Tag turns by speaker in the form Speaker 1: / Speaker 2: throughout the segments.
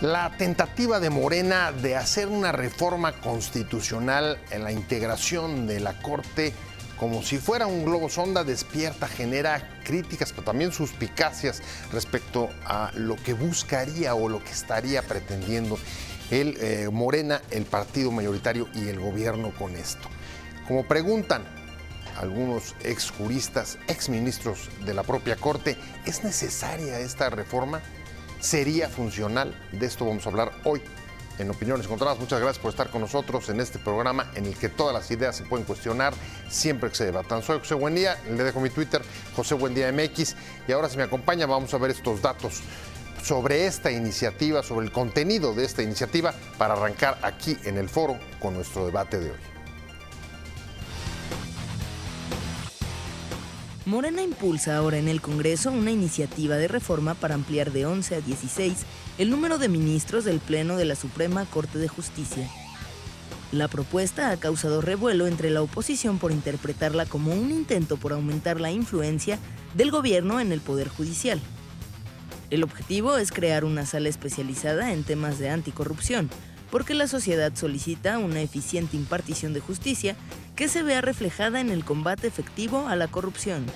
Speaker 1: La tentativa de Morena de hacer una reforma constitucional en la integración de la Corte como si fuera un globo sonda despierta, genera críticas, pero también suspicacias respecto a lo que buscaría o lo que estaría pretendiendo el Morena, el partido mayoritario y el gobierno con esto. Como preguntan algunos exjuristas, exministros de la propia Corte, ¿es necesaria esta reforma? ¿Sería funcional? De esto vamos a hablar hoy en Opiniones Encontradas. Muchas gracias por estar con nosotros en este programa en el que todas las ideas se pueden cuestionar siempre que se debatan. Soy José Buendía, le dejo mi Twitter, José Buendía MX, y ahora si me acompaña vamos a ver estos datos sobre esta iniciativa, sobre el contenido de esta iniciativa para arrancar aquí en el foro con nuestro debate de hoy.
Speaker 2: Morena impulsa ahora en el Congreso una iniciativa de reforma para ampliar de 11 a 16 el número de ministros del Pleno de la Suprema Corte de Justicia. La propuesta ha causado revuelo entre la oposición por interpretarla como un intento por aumentar la influencia del gobierno en el Poder Judicial. El objetivo es crear una sala especializada en temas de anticorrupción, porque la sociedad solicita una eficiente impartición de justicia que se vea reflejada en el combate efectivo a la corrupción.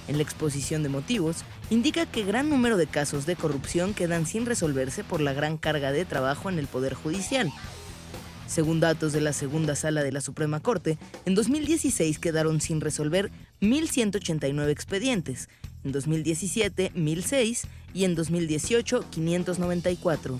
Speaker 2: En la exposición de motivos, indica que gran número de casos de corrupción quedan sin resolverse por la gran carga de trabajo en el Poder Judicial. Según datos de la Segunda Sala de la Suprema Corte, en 2016 quedaron sin resolver 1.189 expedientes, en 2017 1.006 y en 2018 594.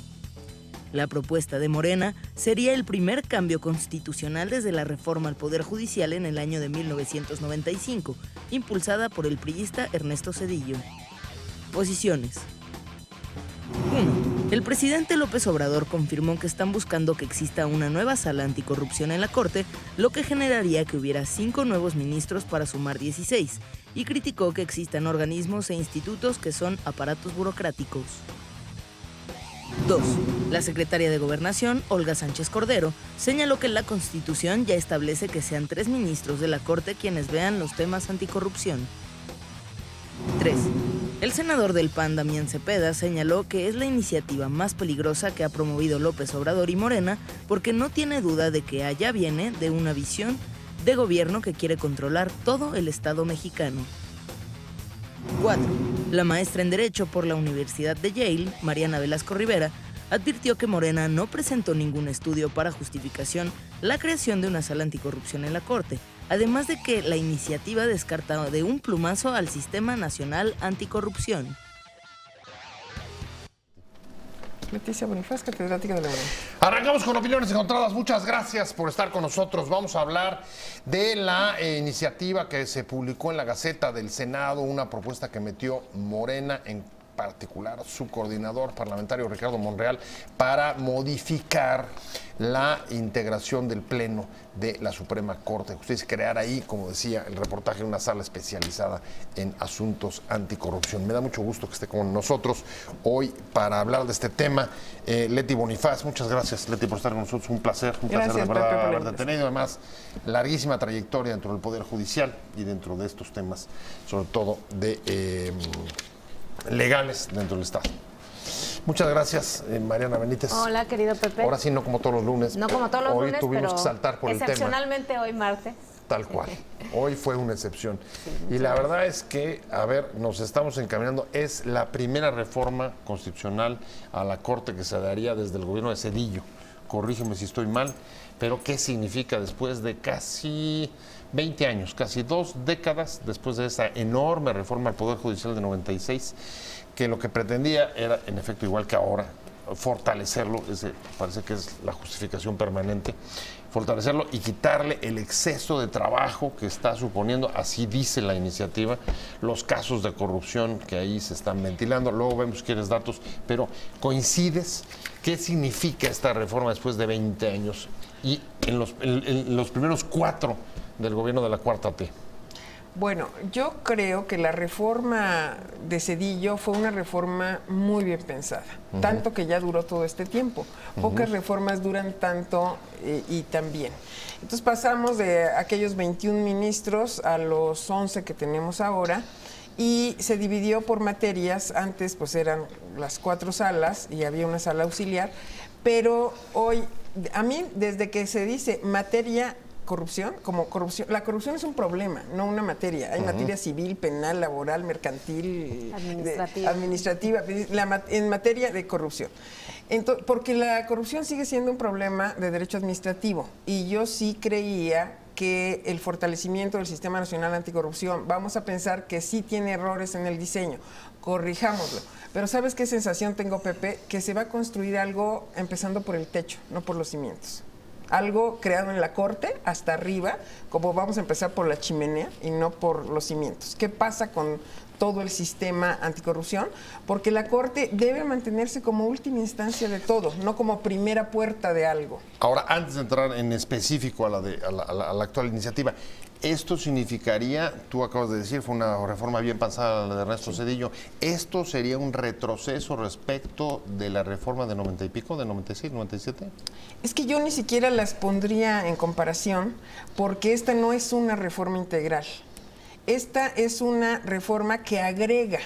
Speaker 2: La propuesta de Morena sería el primer cambio constitucional desde la reforma al Poder Judicial en el año de 1995, impulsada por el priista Ernesto Zedillo. Posiciones. 1. El presidente López Obrador confirmó que están buscando que exista una nueva sala anticorrupción en la Corte, lo que generaría que hubiera 5 nuevos ministros para sumar 16, y criticó que existan organismos e institutos que son aparatos burocráticos. 2. La secretaria de Gobernación, Olga Sánchez Cordero, señaló que la Constitución ya establece que sean 3 ministros de la Corte quienes vean los temas anticorrupción. 3. El senador del PAN, Damián Cepeda, señaló que es la iniciativa más peligrosa que ha promovido López Obrador y Morena porque no tiene duda de que allá viene de una visión de gobierno que quiere controlar todo el Estado mexicano. 4. La maestra en Derecho por la Universidad de Yale, Mariana Velasco Rivera, advirtió que Morena no presentó ningún estudio para justificación la creación de una sala anticorrupción en la Corte, además de que la iniciativa descarta de un plumazo al Sistema Nacional Anticorrupción.
Speaker 3: Leticia Bonifaz, catedrática de la UNAM.
Speaker 1: Arrancamos con Opiniones Encontradas. Muchas gracias por estar con nosotros. Vamos a hablar de la iniciativa que se publicó en la Gaceta del Senado, una propuesta que metió Morena, en particular su coordinador parlamentario Ricardo Monreal, para modificar la integración del Pleno de la Suprema Corte de Justicia, crear ahí, como decía el reportaje, una sala especializada en asuntos anticorrupción. Me da mucho gusto que esté con nosotros hoy para hablar de este tema. Leti Bonifaz, muchas gracias, Leti, por estar con nosotros. Un placer de verdad haberte tenido. Además, larguísima trayectoria dentro del Poder Judicial y dentro de estos temas, sobre todo de legales dentro del Estado. Muchas gracias, Mariana Benítez.
Speaker 4: Hola, querido Pepe.
Speaker 1: Ahora sí, no como todos los lunes.
Speaker 4: No como todos los lunes,
Speaker 1: hoy tuvimos que saltar por el tema.
Speaker 4: Excepcionalmente hoy martes.
Speaker 1: Tal cual. Hoy fue una excepción.
Speaker 4: Sí,
Speaker 1: y la verdad es que, a ver, nos estamos encaminando. Es la primera reforma constitucional a la Corte que se daría desde el gobierno de Zedillo. Corrígeme si estoy mal, pero ¿qué significa después de casi 20 años, casi 2 décadas después de esa enorme reforma al Poder Judicial de 96, que lo que pretendía era, en efecto, igual que ahora, fortalecerlo, parece que es la justificación permanente, fortalecerlo y quitarle el exceso de trabajo que está suponiendo, así dice la iniciativa, los casos de corrupción que ahí se están ventilando. Luego vemos si quieres datos, pero ¿coincides? ¿Qué significa esta reforma después de 20 años y en los primeros 4 del gobierno de la Cuarta T?
Speaker 3: Bueno, yo creo que la reforma de Zedillo fue una reforma muy bien pensada, tanto que ya duró todo este tiempo. Pocas reformas duran tanto y tan bien. Entonces pasamos de aquellos 21 ministros a los 11 que tenemos ahora y se dividió por materias. Antes pues eran las 4 salas y había una sala auxiliar, pero hoy, a mí, desde que se dice materia corrupción, como corrupción, la corrupción es un problema, no una materia. Hay materia civil, penal, laboral, mercantil, administrativa, en materia de corrupción. Entonces, porque la corrupción sigue siendo un problema de derecho administrativo, y yo sí creía que el fortalecimiento del Sistema Nacional Anticorrupción, vamos a pensar que sí tiene errores en el diseño, corrijámoslo. Pero ¿sabes qué sensación tengo, Pepe? Que se va a construir algo empezando por el techo, no por los cimientos. Algo creado en la Corte hasta arriba, como vamos a empezar por la chimenea y no por los cimientos. ¿Qué pasa con todo el sistema anticorrupción? Porque la Corte debe mantenerse como última instancia de todo, no como primera puerta de algo.
Speaker 1: Ahora, antes de entrar en específico a la actual iniciativa, esto significaría, tú acabas de decir, fue una reforma bien pensada la de Ernesto Zedillo, ¿esto sería un retroceso respecto de la reforma de 90 y pico, de 96, 97?
Speaker 3: Es que yo ni siquiera las pondría en comparación, porque esta no es una reforma integral. Esta es una reforma que agrega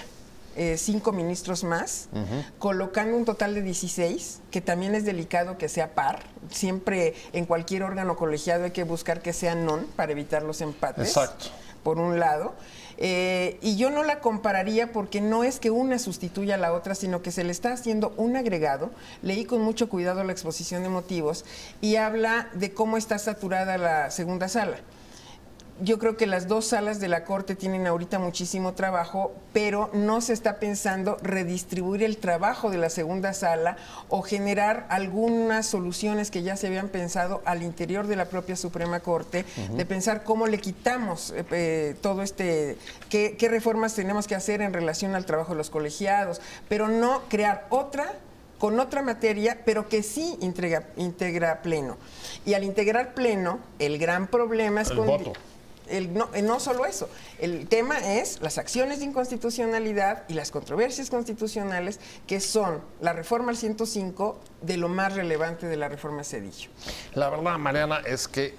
Speaker 3: 5 ministros más, colocando un total de 16, que también es delicado que sea par. Siempre en cualquier órgano colegiado hay que buscar que sea non para evitar los empates.
Speaker 1: Exacto.
Speaker 3: Por un lado. Y yo no la compararía porque no es que una sustituya a la otra, sino que se le está haciendo un agregado. Leí con mucho cuidado la exposición de motivos y habla de cómo está saturada la segunda sala. Yo creo que las 2 salas de la Corte tienen ahorita muchísimo trabajo, pero no se está pensando redistribuir el trabajo de la segunda sala o generar algunas soluciones que ya se habían pensado al interior de la propia Suprema Corte, de pensar cómo le quitamos todo qué reformas tenemos que hacer en relación al trabajo de los colegiados, pero no crear otra con otra materia, pero que sí integra pleno. Y al integrar pleno, el gran problema es
Speaker 1: el voto.
Speaker 3: No solo eso, el tema es las acciones de inconstitucionalidad y las controversias constitucionales, que son la reforma al 105 de lo más relevante de la reforma Zedillo.
Speaker 1: La verdad, Mariana, es que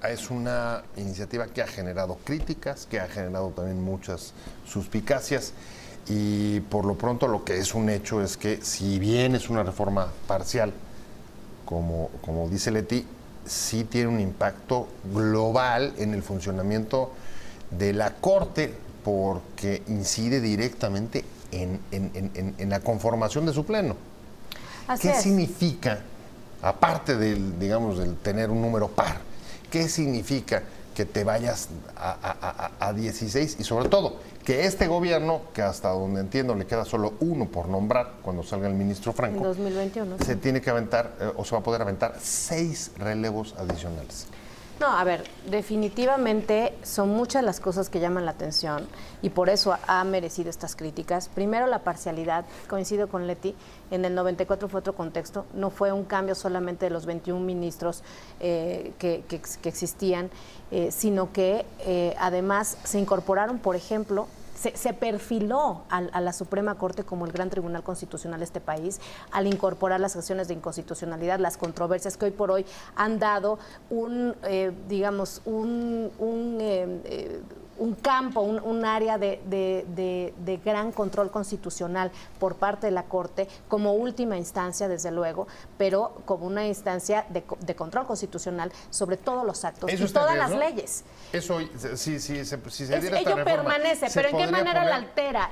Speaker 1: es una iniciativa que ha generado críticas, que ha generado también muchas suspicacias, y por lo pronto lo que es un hecho es que, si bien es una reforma parcial, como dice Leti, sí tiene un impacto global en el funcionamiento de la Corte, porque incide directamente en la conformación de su pleno. ¿Qué significa, aparte del tener un número par, qué significa que te vayas a 16 y sobre todo que este gobierno, que hasta donde entiendo le queda solo uno por nombrar cuando salga el ministro Franco,
Speaker 4: en 2021,
Speaker 1: se tiene que aventar o se va a poder aventar 6 relevos adicionales?
Speaker 4: No, a ver, definitivamente son muchas las cosas que llaman la atención y por eso ha merecido estas críticas. Primero, la parcialidad. Coincido con Leti, en el 94 fue otro contexto, no fue un cambio solamente de los 21 ministros que existían, sino que además se incorporaron, por ejemplo, se perfiló a la Suprema Corte como el gran tribunal constitucional de este país al incorporar las acciones de inconstitucionalidad, las controversias que hoy por hoy han dado un campo, un área de gran control constitucional por parte de la Corte, como última instancia, desde luego, pero como una instancia de control constitucional sobre todos los actos y todas las leyes.
Speaker 1: Eso, si se diera esta
Speaker 4: ello
Speaker 1: reforma,
Speaker 4: permanece, pero ¿en qué manera la
Speaker 1: poner?
Speaker 4: altera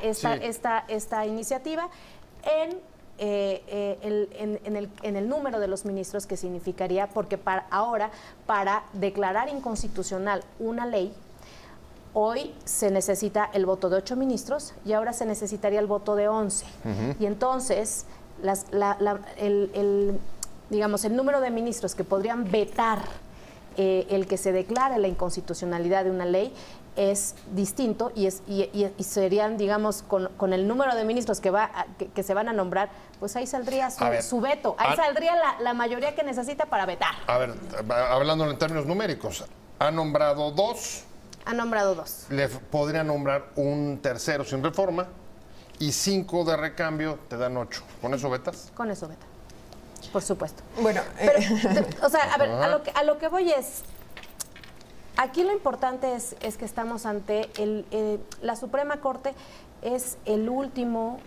Speaker 4: esta iniciativa? En el número de los ministros, que significaría, porque para declarar inconstitucional una ley, hoy se necesita el voto de 8 ministros y ahora se necesitaría el voto de 11. Y entonces, el número de ministros que podrían vetar el que se declare la inconstitucionalidad de una ley es distinto y serían, digamos, con el número de ministros que se van a nombrar, pues ahí saldría su veto, ahí saldría la mayoría que necesita para vetar.
Speaker 1: A ver, hablando en términos numéricos, ha nombrado 2.
Speaker 4: Ha nombrado 2.
Speaker 1: Le podría nombrar un tercero sin reforma y 5 de recambio, te dan 8. ¿Con eso vetas?
Speaker 4: Con eso veta, por supuesto.
Speaker 3: Bueno,
Speaker 4: pero, o sea, a ver, a lo que voy es, Aquí lo importante es que estamos ante la Suprema Corte. Es el último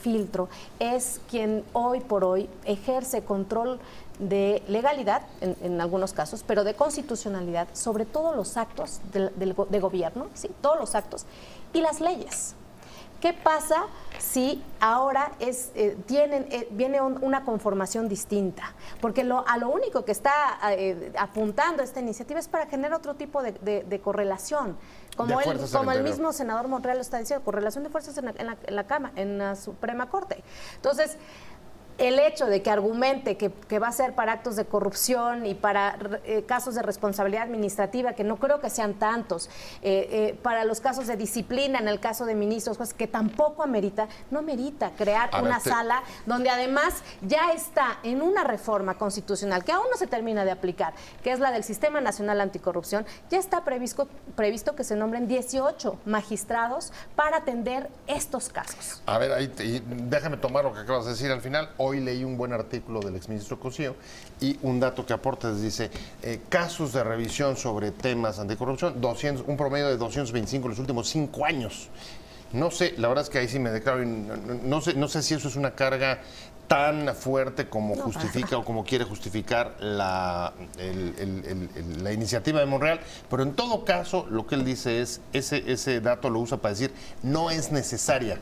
Speaker 4: filtro, es quien hoy por hoy ejerce control de legalidad, en algunos casos, pero de constitucionalidad sobre todos los actos de gobierno, ¿sí? Todos los actos y las leyes. ¿Qué pasa si ahora viene una conformación distinta? Porque a lo único que está apuntando esta iniciativa es para generar otro tipo de correlación. Como el mismo senador Monreal lo está diciendo, correlación de fuerzas en la Suprema Corte. Entonces, el hecho de que argumente que va a ser para actos de corrupción y para casos de responsabilidad administrativa, que no creo que sean tantos, para los casos de disciplina, en el caso de ministros, pues, que tampoco no merita crear una sala donde además ya está en una reforma constitucional que aún no se termina de aplicar, que es la del Sistema Nacional Anticorrupción. Ya está previsto que se nombren 18 magistrados para atender estos casos.
Speaker 1: A ver, déjame tomar lo que acabas de decir al final. Hoy leí un buen artículo del exministro Cosío y un dato que aporta, dice, casos de revisión sobre temas anticorrupción, un promedio de 225 en los últimos 5 años. No sé, la verdad es que ahí sí me declaro, no sé si eso es una carga tan fuerte como justifica o como quiere justificar la iniciativa de Monreal, pero en todo caso lo que él dice es, ese dato lo usa para decir, no es necesaria.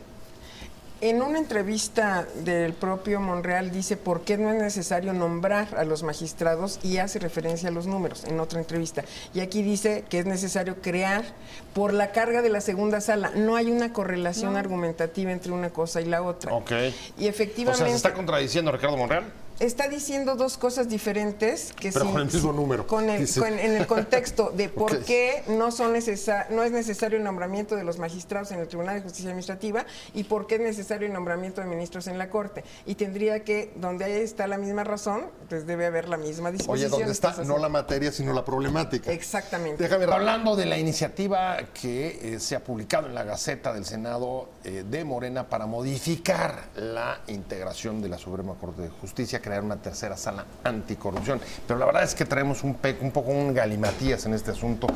Speaker 3: En una entrevista del propio Monreal dice por qué no es necesario nombrar a los magistrados y hace referencia a los números en otra entrevista. Y aquí dice que es necesario crear por la carga de la segunda sala. No hay una correlación argumentativa entre una cosa y la otra.
Speaker 1: Ok.
Speaker 3: Y efectivamente...
Speaker 1: O sea, ¿se está contradiciendo Ricardo Monreal?
Speaker 3: Está diciendo dos cosas diferentes que
Speaker 1: pero con el mismo número.
Speaker 3: En el contexto de por qué no es necesario el nombramiento de los magistrados en el Tribunal de Justicia Administrativa y por qué es necesario el nombramiento de ministros en la Corte. Y tendría que, donde ahí está la misma razón, pues debe haber la misma disposición.
Speaker 1: Oye, ¿dónde está? No la materia, sino la problemática.
Speaker 3: Exactamente.
Speaker 1: Déjame hablando de la iniciativa que se ha publicado en la Gaceta del Senado de Morena para modificar la integración de la Suprema Corte de Justicia, crear una tercera sala anticorrupción. Pero la verdad es que traemos un poco un galimatías en este asunto.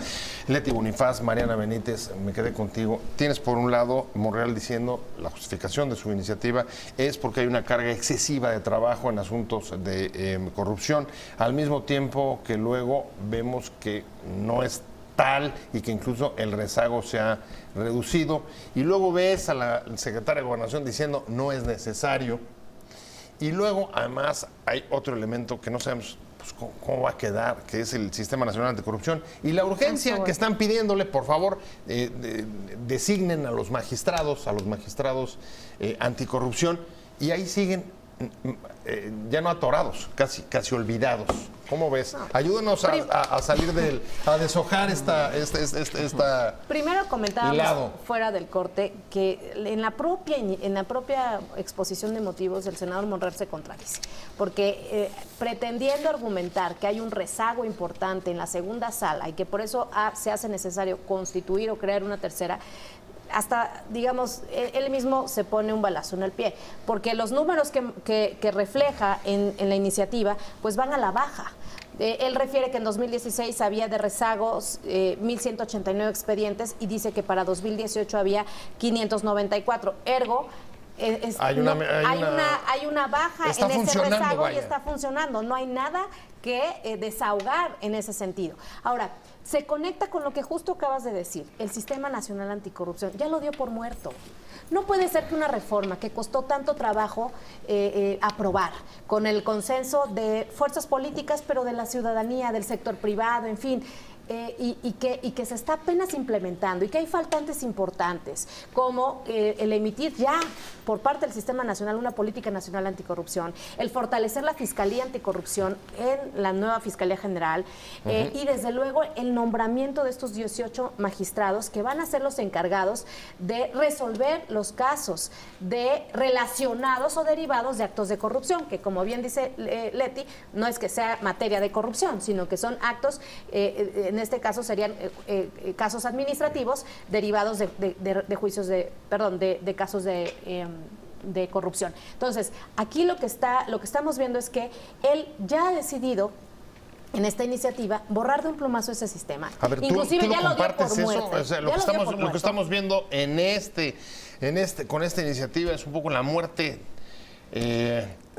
Speaker 1: Leti Bonifaz, Mariana Benítez, me quedé contigo. Tienes por un lado Monreal diciendo la justificación de su iniciativa es porque hay una carga excesiva de trabajo en asuntos de corrupción, al mismo tiempo que luego vemos que no es tal y que incluso el rezago se ha reducido. Y luego ves a la secretaria de Gobernación diciendo no es necesario. Y luego, además, hay otro elemento que no sabemos pues, cómo va a quedar, que es el Sistema Nacional Anticorrupción. Y la urgencia que están pidiéndole, por favor, designen a los magistrados anticorrupción. Y ahí siguen, ya no atorados, casi olvidados. ¿Cómo ves? Ayúdanos a salir a deshojar esta
Speaker 4: Primero comentábamos fuera del corte que en la propia exposición de motivos el senador Monreal se contradice, porque pretendiendo argumentar que hay un rezago importante en la segunda sala y que por eso se hace necesario constituir o crear una tercera, hasta, digamos, él mismo se pone un balazo en el pie, porque los números que refleja en la iniciativa, pues van a la baja. Él refiere que en 2016 había de rezagos 1.189 expedientes y dice que para 2018 había 594. Ergo, hay una baja en ese rezago y está funcionando. No hay nada que desahogar en ese sentido. Ahora, se conecta con lo que justo acabas de decir. El Sistema Nacional Anticorrupción ya lo dio por muerto. No puede ser que una reforma que costó tanto trabajo aprobar, con el consenso de fuerzas políticas, pero de la ciudadanía, del sector privado, en fin, y que se está apenas implementando y que hay faltantes importantes, como el emitir ya por parte del Sistema Nacional una política nacional anticorrupción, el fortalecer la Fiscalía Anticorrupción en la nueva Fiscalía General y desde luego el nombramiento de estos 18 magistrados que van a ser los encargados de resolver los casos relacionados o derivados de actos de corrupción, que como bien dice Leti, no es que sea materia de corrupción, sino que son actos, en este caso serían casos administrativos derivados de juicios de casos de corrupción. Entonces, aquí lo que estamos viendo es que él ya ha decidido en esta iniciativa, borrar de un plumazo ese sistema.
Speaker 1: A ver,
Speaker 4: inclusive
Speaker 1: ¿tú
Speaker 4: ya lo dio
Speaker 1: compartes
Speaker 4: por
Speaker 1: eso?
Speaker 4: muerto.
Speaker 1: O sea, lo que estamos viendo con esta iniciativa es un poco la muerte.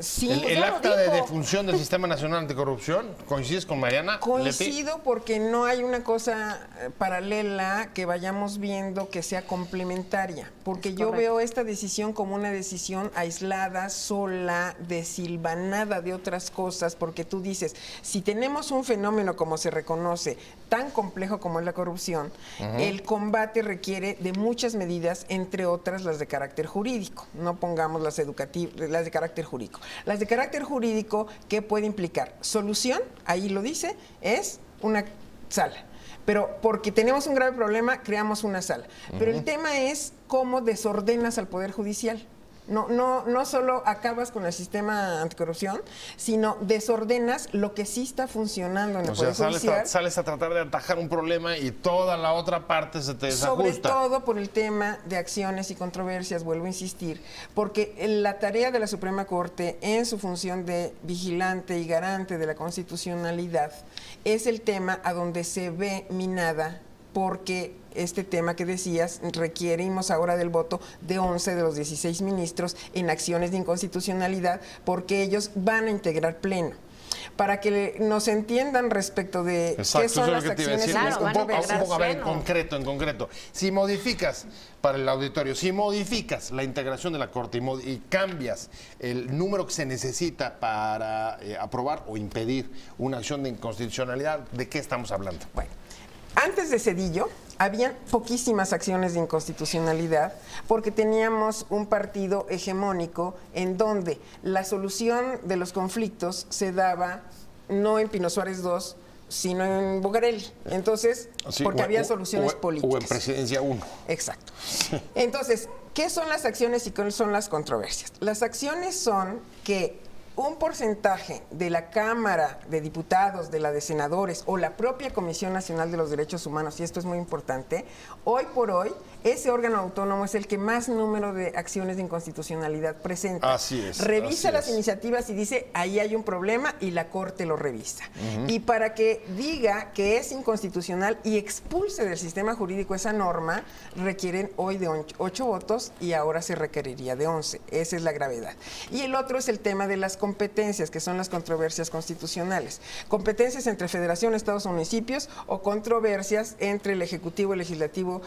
Speaker 3: Sí,
Speaker 1: el acta de defunción del Sistema Nacional Anticorrupción. ¿Coincides con Mariana?
Speaker 3: Coincido porque no hay una cosa paralela que vayamos viendo que sea complementaria, porque yo veo esta decisión como una decisión aislada, sola, desilvanada de otras cosas, porque tú dices, si tenemos un fenómeno como se reconoce, tan complejo como es la corrupción, el combate requiere de muchas medidas, entre otras las de carácter jurídico, no pongamos las educativas, las de carácter jurídico. Las de carácter jurídico, ¿qué puede implicar? Solución, ahí lo dice, es una sala. Pero porque tenemos un grave problema, creamos una sala. Pero el tema es cómo desordenas al Poder Judicial. No solo acabas con el sistema anticorrupción, sino desordenas lo que sí está funcionando en el Poder Judicial.
Speaker 1: Sales a tratar de atajar un problema y toda la otra parte se te desajusta.
Speaker 3: Sobre todo por el tema de acciones y controversias, vuelvo a insistir, porque la tarea de la Suprema Corte en su función de vigilante y garante de la constitucionalidad es el tema a donde se ve minada, porque este tema que decías, requerimos ahora del voto de 11 de los 16 ministros en acciones de inconstitucionalidad, porque ellos van a integrar pleno. Para que nos entiendan respecto de qué son las acciones.
Speaker 4: Claro,
Speaker 1: un poco a ver, en concreto. Si modificas, para el auditorio, si modificas la integración de la Corte y cambias el número que se necesita para aprobar o impedir una acción de inconstitucionalidad, ¿de qué estamos hablando?
Speaker 3: Bueno, antes de Zedillo, habían poquísimas acciones de inconstitucionalidad porque teníamos un partido hegemónico en donde la solución de los conflictos se daba no en Pino Suárez II, sino en Bucareli. Entonces, porque había soluciones políticas.
Speaker 1: O en Presidencia 1.
Speaker 3: Exacto. Entonces, ¿qué son las acciones y qué son las controversias? Las acciones son que un porcentaje de la Cámara de Diputados, de la de Senadores o la propia Comisión Nacional de los Derechos Humanos, y esto es muy importante, hoy por hoy ese órgano autónomo es el que más número de acciones de inconstitucionalidad presenta.
Speaker 1: Así es.
Speaker 3: Revisa las iniciativas y dice, ahí hay un problema y la Corte lo revisa. Y para que diga que es inconstitucional y expulse del sistema jurídico esa norma, requieren hoy de 8 votos y ahora se requeriría de 11. Esa es la gravedad. Y el otro es el tema de las competencias, que son las controversias constitucionales. Competencias entre federación, estados o municipios, o controversias entre el Ejecutivo y el Legislativo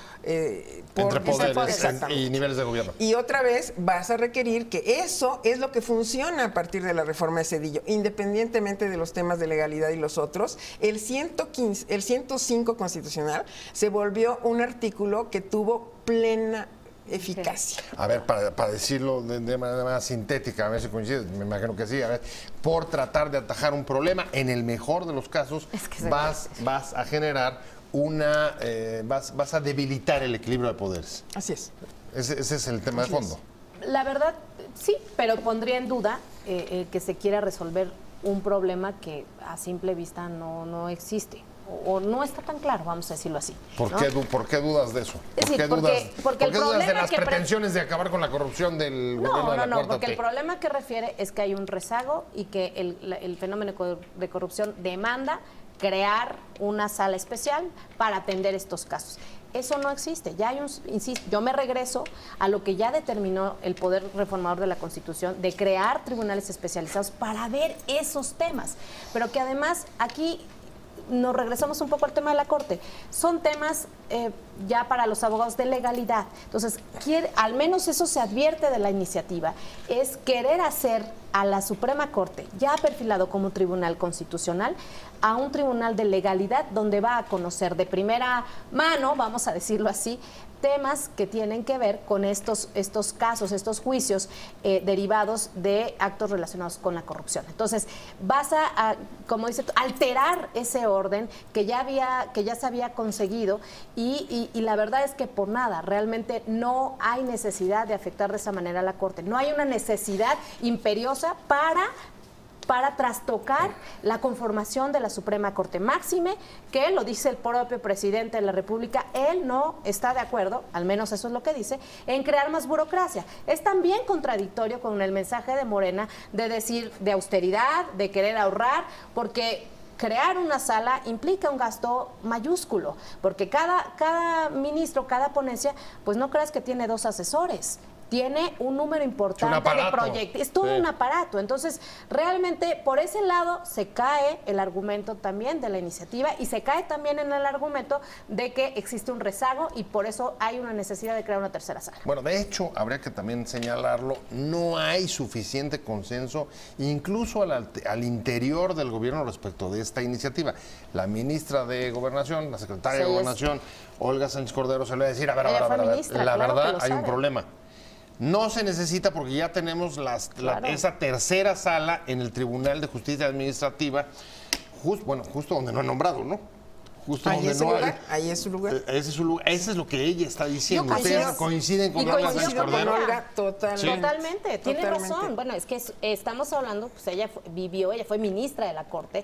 Speaker 1: entre poderes y niveles de gobierno.
Speaker 3: Y otra vez vas a requerir que eso es lo que funciona a partir de la reforma de Zedillo, independientemente de los temas de legalidad y los otros. El 105 constitucional se volvió un artículo que tuvo plena eficacia.
Speaker 1: A ver, para decirlo de manera más sintética, a ver si coincide, me imagino que sí, a ver, por tratar de atajar un problema, en el mejor de los casos, vas a generar vas a debilitar el equilibrio de poderes.
Speaker 3: Así es.
Speaker 1: Ese es el tema de fondo.
Speaker 4: La verdad, sí, pero pondría en duda que se quiera resolver un problema que a simple vista no existe. O no está tan claro, vamos a decirlo así.
Speaker 1: ¿Por qué dudas de eso?
Speaker 4: Es decir, ¿por qué
Speaker 1: dudas de las pretensiones de acabar con la corrupción del gobierno de la Cuarta T?
Speaker 4: Porque el problema que refiere es que hay un rezago y que el fenómeno de corrupción demanda crear una sala especial para atender estos casos. Eso no existe. Ya hay insisto, yo me regreso a lo que ya determinó el Poder Reformador de la Constitución, de crear tribunales especializados para ver esos temas. Pero que además aquí nos regresamos un poco al tema de la Corte. Son temas ya para los abogados de legalidad. Entonces, al menos eso se advierte de la iniciativa, es querer hacer a la Suprema Corte, ya perfilado como tribunal constitucional, a un tribunal de legalidad donde va a conocer de primera mano, vamos a decirlo así, temas que tienen que ver con estos casos, estos juicios derivados de actos relacionados con la corrupción. Entonces, vas a como dice, alterar ese orden que ya se había conseguido y la verdad es que por nada, realmente no hay necesidad de afectar de esa manera a la Corte. No hay una necesidad imperiosa para trastocar la conformación de la Suprema Corte. Máxime, que lo dice el propio presidente de la República, él no está de acuerdo, al menos eso es lo que dice, en crear más burocracia. Es también contradictorio con el mensaje de Morena de decir de austeridad, de querer ahorrar, porque crear una sala implica un gasto mayúsculo, porque cada ministro, cada ponencia, pues no creas que tiene 2 asesores. Tiene un número importante de proyectos, es todo un aparato. Entonces, realmente, por ese lado, se cae el argumento también de la iniciativa y se cae también en el argumento de que existe un rezago y por eso hay una necesidad de crear una tercera sala.
Speaker 1: Bueno, de hecho, habría que también señalarlo, no hay suficiente consenso, incluso al interior del gobierno respecto de esta iniciativa. La ministra de Gobernación, la secretaria de Gobernación, Olga Sánchez Cordero, se le va a decir, a ver, la verdad, hay un problema. No se necesita porque ya tenemos esa tercera sala en el Tribunal de Justicia Administrativa, justo donde no han nombrado, ¿no? Justo
Speaker 3: ahí
Speaker 1: donde
Speaker 3: es ahí es su lugar.
Speaker 1: Ese es su lugar. Eso es lo que ella está diciendo. Ustedes coinciden con Olga Sánchez Cordero.
Speaker 4: Totalmente, tiene razón. Bueno, es que estamos hablando, pues ella fue ministra de la Corte,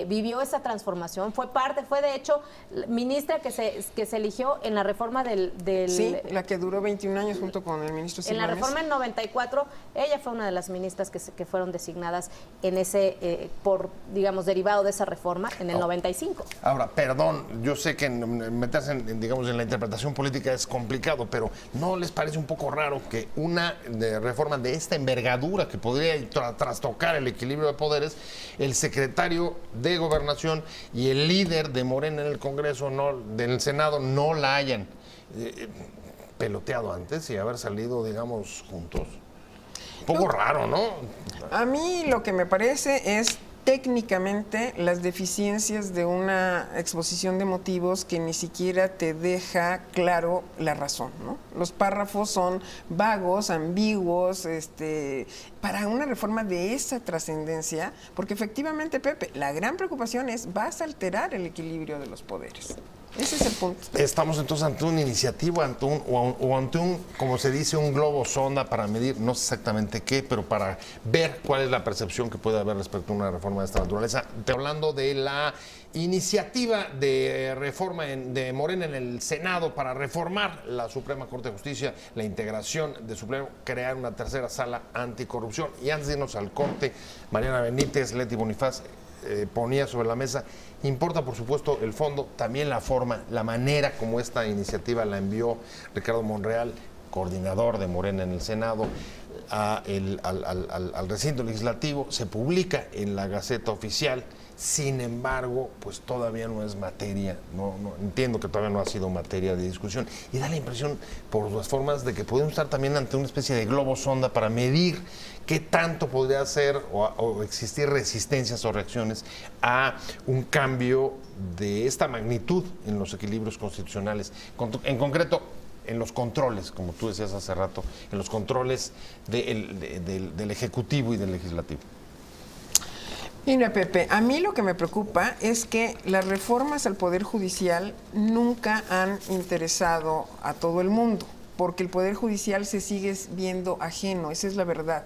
Speaker 4: vivió esa transformación, fue de hecho ministra que se eligió en la reforma del
Speaker 3: sí, la que duró 21 años junto con el ministro Silvanes.
Speaker 4: En la reforma del 94, ella fue una de las ministras que fueron designadas en ese, derivado de esa reforma en el 95.
Speaker 1: Ahora, perdón, yo sé que meterse en la interpretación política es complicado, pero ¿no les parece un poco raro que una reforma de esta envergadura que podría trastocar el equilibrio de poderes, el secretario de Gobernación y el líder de Morena en el Congreso, del Senado, no la hayan peloteado antes y haber salido, digamos, juntos? Un poco raro, ¿no?
Speaker 3: A mí lo que me parece es técnicamente las deficiencias de una exposición de motivos que ni siquiera te deja claro la razón, ¿no? Los párrafos son vagos, ambiguos, para una reforma de esa trascendencia, porque efectivamente, Pepe, la gran preocupación es, vas a alterar el equilibrio de los poderes. Ese es el punto.
Speaker 1: Estamos entonces ante una iniciativa, ante un, como se dice, un globo sonda para medir, no sé exactamente qué, pero para ver cuál es la percepción que puede haber respecto a una reforma de esta naturaleza. Hablando de la iniciativa de reforma de Morena en el Senado para reformar la Suprema Corte de Justicia, la integración de Supremo, crear una tercera sala anticorrupción. Y antes de irnos al corte, Mariana Benítez, Leti Bonifaz, ponía sobre la mesa, importa por supuesto el fondo, también la forma, la manera como esta iniciativa la envió Ricardo Monreal, coordinador de Morena en el Senado, al recinto legislativo, se publica en la Gaceta Oficial. Sin embargo, pues todavía no es materia, no entiendo que todavía no ha sido materia de discusión y da la impresión por las formas de que podemos estar también ante una especie de globo sonda para medir qué tanto podría ser o existir resistencias o reacciones a un cambio de esta magnitud en los equilibrios constitucionales, en concreto en los controles, como tú decías hace rato, en los controles del Ejecutivo y del Legislativo.
Speaker 3: Mira, Pepe, a mí lo que me preocupa es que las reformas al Poder Judicial nunca han interesado a todo el mundo, porque el Poder Judicial se sigue viendo ajeno, esa es la verdad.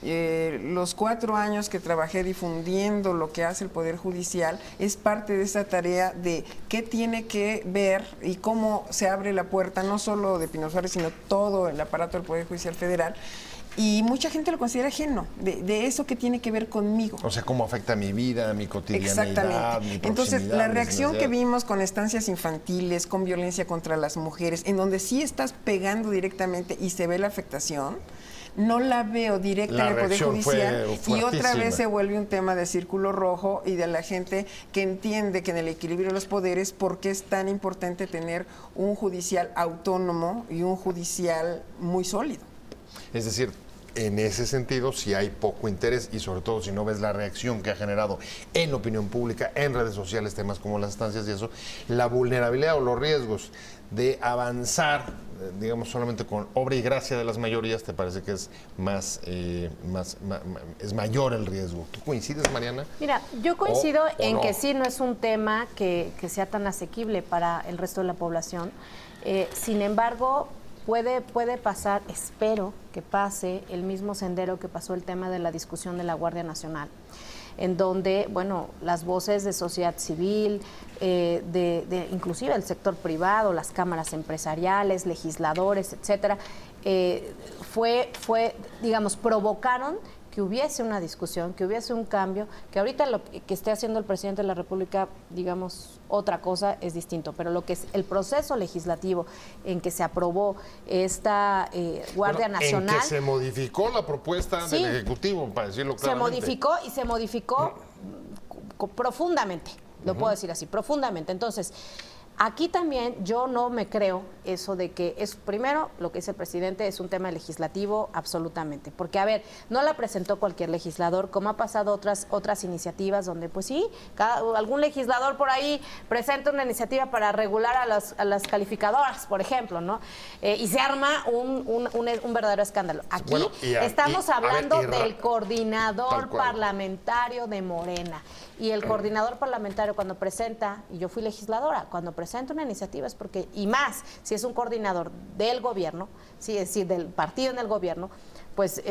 Speaker 3: Los 4 años que trabajé difundiendo lo que hace el Poder Judicial es parte de esa tarea de qué tiene que ver y cómo se abre la puerta, no solo de Pino Suárez, sino todo el aparato del Poder Judicial Federal. Y mucha gente lo considera ajeno, de eso que tiene que ver conmigo.
Speaker 1: O sea, cómo afecta mi vida, mi cotidianidad,
Speaker 3: exactamente.
Speaker 1: Mi
Speaker 3: Entonces, la reacción que vimos con estancias infantiles, con violencia contra las mujeres, en donde sí estás pegando directamente y se ve la afectación, no la veo directa en el Poder Judicial y otra vez se vuelve un tema de círculo rojo y de la gente que entiende que en el equilibrio de los poderes, ¿por qué es tan importante tener un judicial autónomo y un judicial muy sólido?
Speaker 1: Es decir, en ese sentido, si hay poco interés y sobre todo si no ves la reacción que ha generado en la opinión pública, en redes sociales, temas como las estancias y eso, la vulnerabilidad o los riesgos de avanzar, digamos, solamente con obra y gracia de las mayorías, ¿te parece que es es mayor el riesgo? ¿Tú coincides, Mariana?
Speaker 4: Mira, yo coincido en que sí, no es un tema que sea tan asequible para el resto de la población. Sin embargo, puede pasar, espero que pase el mismo sendero que pasó el tema de la discusión de la Guardia Nacional, en donde, bueno, las voces de sociedad civil, inclusive el sector privado, las cámaras empresariales, legisladores, etcétera, digamos, provocaron que hubiese una discusión, que hubiese un cambio, que ahorita lo que esté haciendo el presidente de la República, digamos, otra cosa es distinto, pero lo que es el proceso legislativo en que se aprobó esta Guardia Nacional...
Speaker 1: En que se modificó la propuesta del Ejecutivo, para decirlo claramente.
Speaker 4: Se modificó profundamente, lo puedo decir así, profundamente. Entonces, aquí también yo no me creo eso de que es, primero, lo que dice el presidente es un tema legislativo absolutamente, porque a ver, no la presentó cualquier legislador, como ha pasado otras iniciativas donde pues sí, algún legislador por ahí presenta una iniciativa para regular a las calificadoras, por ejemplo, ¿no? Y se arma un verdadero escándalo. Aquí estamos hablando del coordinador parlamentario de Morena. Y el coordinador parlamentario cuando presenta, y yo fui legisladora, cuando presenta una iniciativa es porque, y más, si es un coordinador del gobierno, sí, es decir, del partido en el gobierno, pues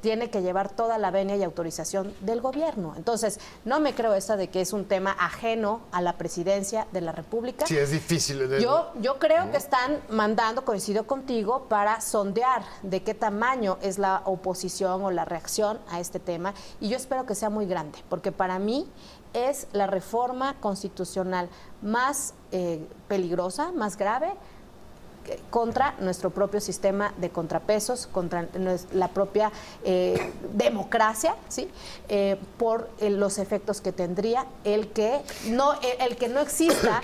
Speaker 4: tiene que llevar toda la venia y autorización del gobierno. Entonces, no me creo esa de que es un tema ajeno a la presidencia de la República.
Speaker 1: Sí, es difícil.
Speaker 4: Yo creo que están mandando, coincido contigo, para sondear de qué tamaño es la oposición o la reacción a este tema, y yo espero que sea muy grande, porque para mí es la reforma constitucional más peligrosa, más grave, contra nuestro propio sistema de contrapesos, contra la propia democracia, ¿sí? Por los efectos que tendría el que no exista,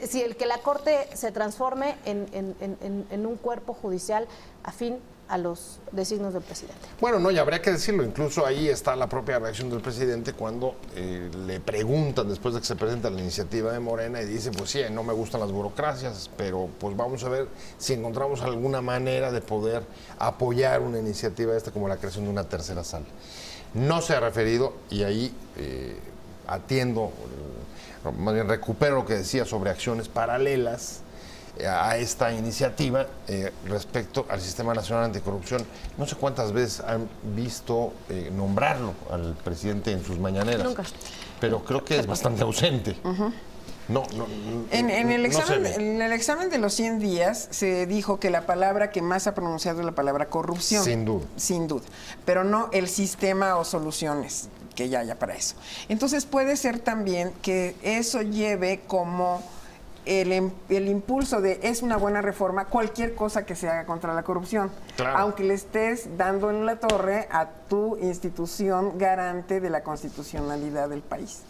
Speaker 4: si el que la Corte se transforme en un cuerpo judicial afín a los designios del presidente.
Speaker 1: Bueno, no, y habría que decirlo, incluso ahí está la propia reacción del presidente cuando le preguntan después de que se presenta la iniciativa de Morena y dice, pues sí, no me gustan las burocracias, pero pues vamos a ver si encontramos alguna manera de poder apoyar una iniciativa como la creación de una tercera sala. No se ha referido, y ahí atiendo, más bien recupero lo que decía sobre acciones paralelas a esta iniciativa respecto al Sistema Nacional Anticorrupción. No sé cuántas veces han visto nombrarlo al presidente en sus mañaneras.
Speaker 4: Nunca.
Speaker 1: Pero creo que es bastante ausente.
Speaker 3: En el examen de los 100 días se dijo que la palabra que más ha pronunciado es la palabra corrupción.
Speaker 1: Sin duda.
Speaker 3: Sin duda. Pero no el sistema o soluciones, que ya haya para eso. Entonces puede ser también que eso lleve como el impulso de es una buena reforma cualquier cosa que se haga contra la corrupción, claro, aunque le estés dando en la torre a tu institución garante de la constitucionalidad del país.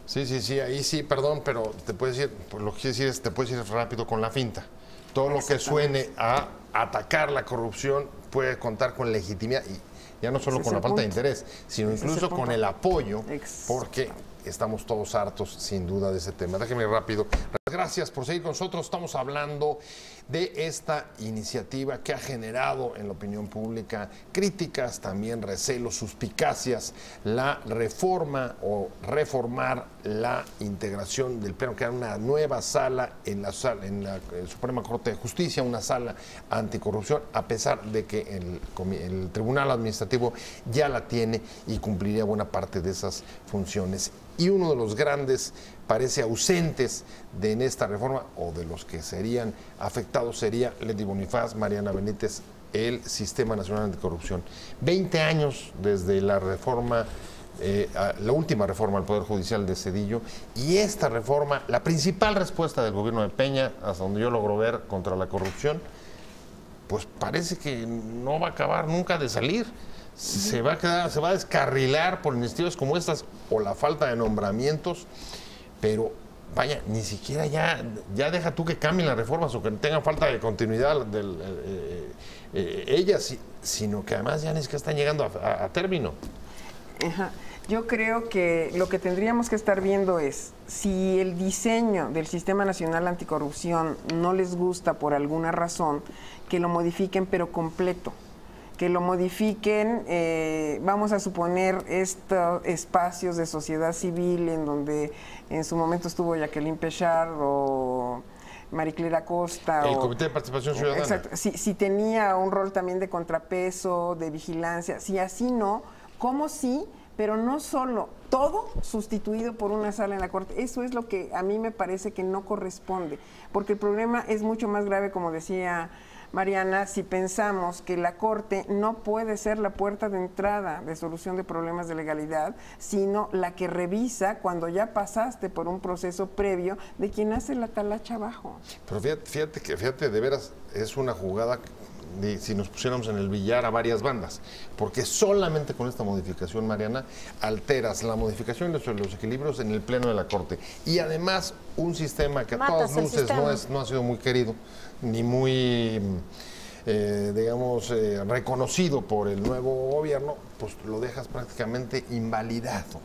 Speaker 1: Sí, ahí sí, perdón, pero te puedes ir, pues lo que quiero decir es, te puedes ir rápido con la finta. Todo lo que suene a atacar la corrupción puede contar con legitimidad, y ya no solo con la falta de interés, sino incluso con el apoyo, porque estamos todos hartos, sin duda, de ese tema. Déjeme rápido. Gracias por seguir con nosotros. Estamos hablando de esta iniciativa que ha generado en la opinión pública críticas, también recelos, suspicacias, la reforma o reformar la integración del Pleno, crear una nueva sala en la Suprema Corte de Justicia, una sala anticorrupción, a pesar de que el Tribunal Administrativo ya la tiene y cumpliría buena parte de esas funciones. Y uno de los grandes, parece ausentes en esta reforma, o de los que serían afectados, sería Leti Bonifaz, Mariana Benítez, el Sistema Nacional Anticorrupción. 20 años desde la reforma, la última reforma al Poder Judicial de Zedillo, y esta reforma, la principal respuesta del gobierno de Peña, hasta donde yo logro ver, contra la corrupción, pues parece que no va a acabar nunca de salir. Se va a descarrilar por iniciativas como estas o la falta de nombramientos, pero vaya, ni siquiera ya deja tú que cambien las reformas o que tengan falta de continuidad ellas, sino que además ya ni siquiera están llegando a término.
Speaker 3: Ajá. Yo creo que lo que tendríamos que estar viendo es si el diseño del Sistema Nacional Anticorrupción no les gusta por alguna razón, que lo modifiquen pero completo. Que lo modifiquen, vamos a suponer, estos espacios de sociedad civil en donde en su momento estuvo Jacqueline Pechard o Mariclera Costa.
Speaker 1: El Comité de Participación Ciudadana.
Speaker 3: Exacto. Si tenía un rol también de contrapeso, de vigilancia, si así no, ¿cómo sí? Pero no solo, todo sustituido por una sala en la Corte. Eso es lo que a mí me parece que no corresponde, porque el problema es mucho más grave, como decía Mariana, si pensamos que la Corte no puede ser la puerta de entrada de solución de problemas de legalidad, sino la que revisa cuando ya pasaste por un proceso previo de quien hace la talacha abajo.
Speaker 1: Pero fíjate, de veras, es una jugada si nos pusiéramos en el billar a varias bandas, porque solamente con esta modificación, Mariana, alteras la modificación de los equilibrios en el Pleno de la Corte. Y además, un sistema que a todas luces no ha sido muy querido, ni muy, reconocido por el nuevo gobierno, pues lo dejas prácticamente invalidado.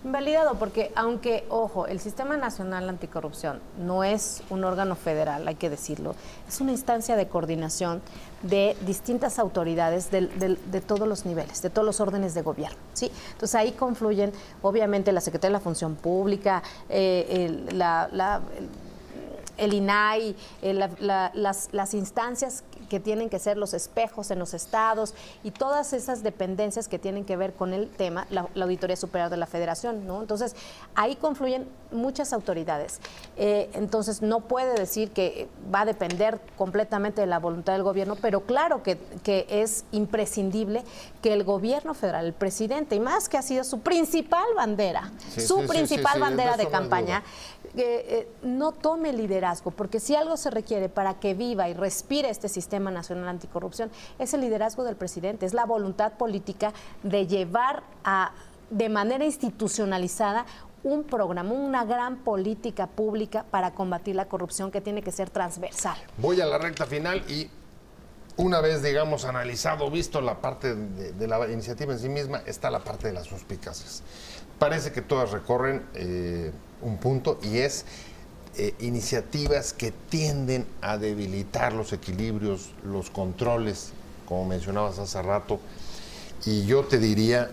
Speaker 4: Invalidado porque, aunque, ojo, el Sistema Nacional Anticorrupción no es un órgano federal, hay que decirlo, es una instancia de coordinación de distintas autoridades de todos los niveles, de todos los órdenes de gobierno, ¿sí? Entonces ahí confluyen, obviamente, la Secretaría de la Función Pública, el INAI, las instancias que tienen que ser los espejos en los estados y todas esas dependencias que tienen que ver con el tema, la Auditoría Superior de la Federación, ¿no? Entonces, ahí confluyen muchas autoridades. Entonces, no puede decir que va a depender completamente de la voluntad del gobierno, pero claro que es imprescindible que el gobierno federal, el presidente, y más que ha sido su principal bandera, bandera de campaña, no tome liderazgo, porque si algo se requiere para que viva y respire este Sistema Nacional Anticorrupción, es el liderazgo del presidente, es la voluntad política de llevar de manera institucionalizada un programa, una gran política pública para combatir la corrupción que tiene que ser transversal.
Speaker 1: Voy a la recta final y una vez, analizado, visto la parte de la iniciativa en sí misma, está la parte de las suspicacias. Parece que todas recorren un punto y es iniciativas que tienden a debilitar los equilibrios, los controles, como mencionabas hace rato. Y yo te diría,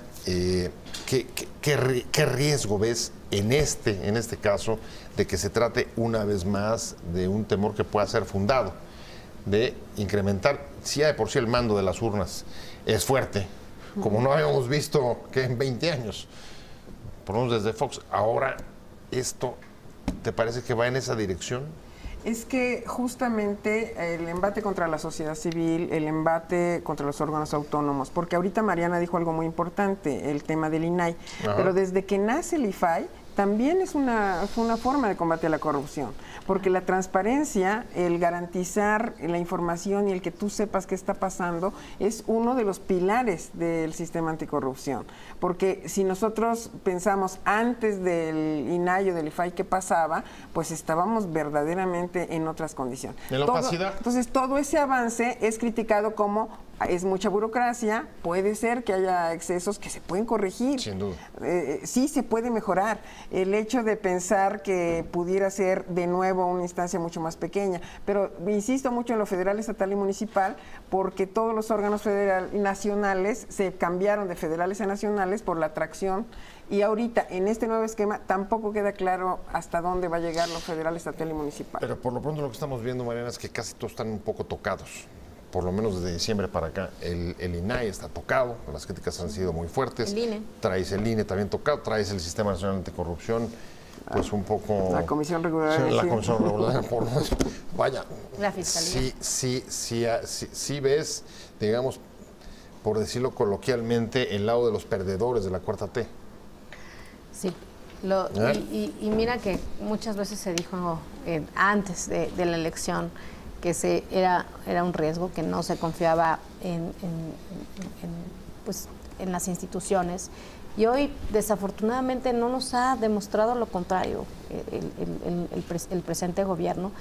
Speaker 1: ¿qué riesgo ves en este caso de que se trate una vez más de un temor que pueda ser fundado, de incrementar, si ya de por sí el mando de las urnas es fuerte, como no habíamos visto que en 20 años, por lo menos desde Fox, ahora esto, ¿te parece que va en esa dirección?
Speaker 3: Es que justamente el embate contra la sociedad civil, el embate contra los órganos autónomos, porque ahorita Mariana dijo algo muy importante, el tema del INAI, pero desde que nace el IFAI, también es una forma de combate a la corrupción, porque la transparencia, el garantizar la información y el que tú sepas qué está pasando es uno de los pilares del sistema anticorrupción, porque si nosotros pensamos antes del INAI o del IFAI qué pasaba, pues estábamos verdaderamente en otras condiciones.
Speaker 1: ¿En la opacidad?
Speaker 3: Entonces todo ese avance es criticado como es mucha burocracia, puede ser que haya excesos que se pueden corregir.
Speaker 1: Sin duda.
Speaker 3: Sí se puede mejorar. El hecho de pensar que pudiera ser de nuevo una instancia mucho más pequeña, pero insisto mucho en lo federal, estatal y municipal, porque todos los órganos nacionales se cambiaron de federales a nacionales por la atracción. Y ahorita, en este nuevo esquema, tampoco queda claro hasta dónde va a llegar lo federal, estatal y municipal.
Speaker 1: Pero por lo pronto lo que estamos viendo, Mariana, es que casi todos están un poco tocados. Por lo menos desde diciembre para acá, el INAI está tocado, las críticas han sido muy fuertes.
Speaker 4: El INE.
Speaker 1: Traes el INE también tocado, traes el Sistema Nacional Anticorrupción, pues un poco...
Speaker 3: La Comisión Regular.
Speaker 1: Sí, la Comisión Regular, vaya.
Speaker 4: La Fiscalía.
Speaker 1: Sí ves, digamos, por decirlo coloquialmente, el lado de los perdedores de la Cuarta T.
Speaker 4: Sí. Y mira que muchas veces se dijo antes de la elección que era un riesgo, que no se confiaba en las instituciones. Y hoy, desafortunadamente, no nos ha demostrado lo contrario el presente gobierno.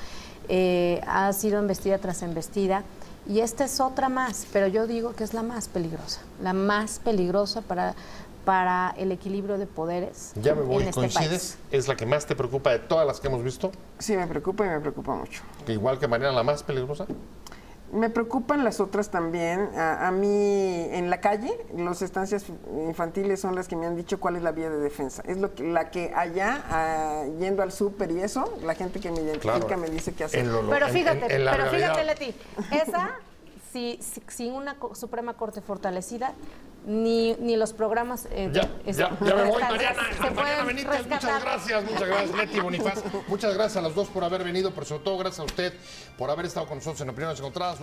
Speaker 4: Ha sido embestida tras embestida. Y esta es otra más, pero yo digo que es la más peligrosa para el equilibrio de poderes.
Speaker 1: Ya me voy,
Speaker 4: en este
Speaker 1: ¿coincides?
Speaker 4: país.
Speaker 1: ¿Es la que más te preocupa de todas las que hemos visto?
Speaker 3: Sí, me preocupa y me preocupa mucho.
Speaker 1: Igual que Mariana, la más peligrosa.
Speaker 3: Me preocupan las otras también. A mí, en la calle, las estancias infantiles son las que me han dicho cuál es la vía de defensa. Es la que allá, yendo al súper y eso, la gente que me identifica me dice qué hacer.
Speaker 4: Pero fíjate, Leti, esa, sin una Suprema Corte fortalecida, ni los programas...
Speaker 1: Ya me voy, Mariana.
Speaker 4: se
Speaker 1: Mariana
Speaker 4: pueden
Speaker 1: Benítez,
Speaker 4: rescatar.
Speaker 1: muchas gracias, Leti Bonifaz. Muchas gracias a los dos por haber venido, pero sobre todo gracias a usted por haber estado con nosotros en Opiniones Encontradas.